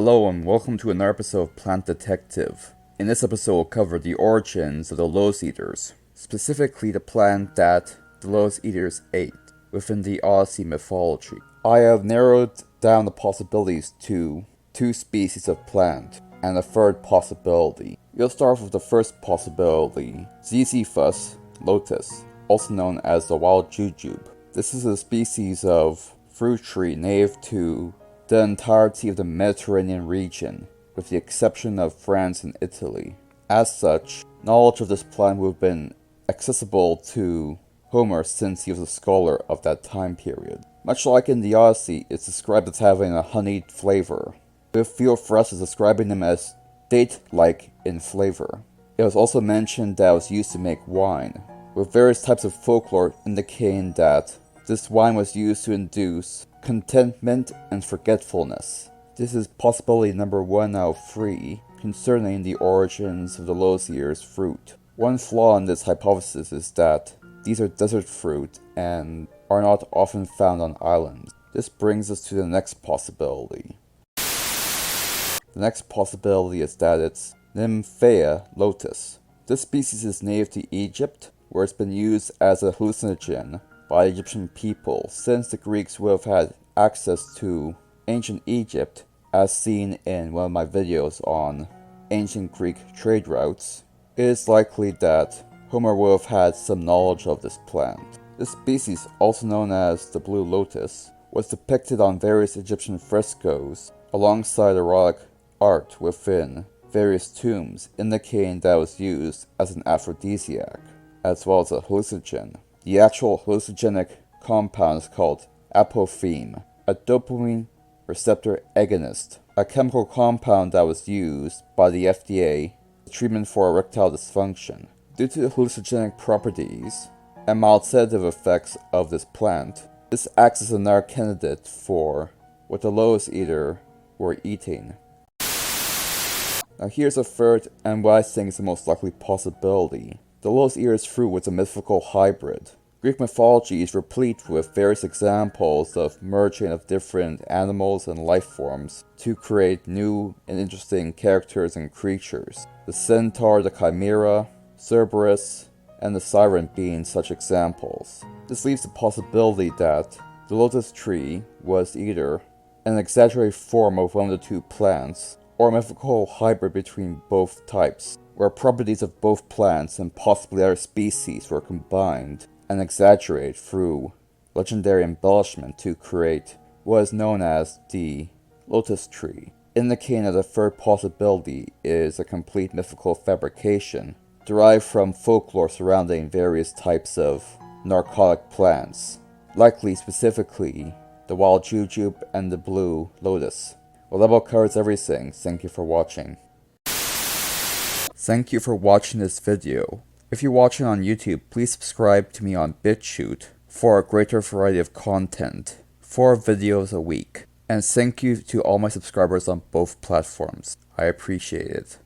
Hello and welcome to another episode of Plant Detective. In this episode we'll cover the origins of the Lotus Eaters, specifically the plant that the Lotus Eaters ate within the Odyssey mythology. I have narrowed down the possibilities to 2 species of plant and a third possibility. We'll start off with the first possibility, Nimfy Lotus, also known as the wild jujube. This is a species of fruit tree native to the entirety of the Mediterranean region, with the exception of France and Italy. As such, knowledge of this plant would have been accessible to Homer since he was a scholar of that time period. Much like in the Odyssey, it's described as having a honeyed flavor, with Theophrastus describing them as date-like in flavor. It was also mentioned that it was used to make wine, with various types of folklore indicating that this wine was used to induce contentment and forgetfulness. This is possibility number 1 out of 3 concerning the origins of the Lotus Eaters fruit. One flaw in this hypothesis is that these are desert fruit and are not often found on islands. This brings us to the next possibility. The next possibility is that it's Nimfy Lotus. This species is native to Egypt, where it's been used as a hallucinogen by Egyptian people since the Greeks would have had access to ancient Egypt, as seen in one of my videos on ancient Greek trade routes. It is likely that Homer would have had some knowledge of this plant. This species, also known as the blue lotus, was depicted on various Egyptian frescoes alongside erotic art within various tombs, indicating that it was used as an aphrodisiac, as well as a hallucinogen. The actual hallucinogenic compound is called apophene, a dopamine receptor agonist, a chemical compound that was used by the FDA for treatment for erectile dysfunction. Due to the hallucinogenic properties and mild sedative effects of this plant, this acts as another candidate for what the Lotus Eater were eating. Now here's a third and what I think is the most likely possibility. The Lotus Eater's fruit was a mythical hybrid. Greek mythology is replete with various examples of merging of different animals and life forms to create new and interesting characters and creatures. The centaur, the chimera, Cerberus, and the siren being such examples. This leaves the possibility that the lotus tree was either an exaggerated form of one of the 2 plants, or a mythical hybrid between both types, where properties of both plants and possibly other species were combined and exaggerated through legendary embellishment to create what is known as the lotus tree, indicating that the third possibility is a complete mythical fabrication derived from folklore surrounding various types of narcotic plants, likely specifically the wild jujube and the blue lotus. Well, that about covers everything. Thank you for watching. Thank you for watching this video. If you're watching on YouTube, please subscribe to me on BitChute for a greater variety of content, 4 videos a week. And thank you to all my subscribers on both platforms. I appreciate it.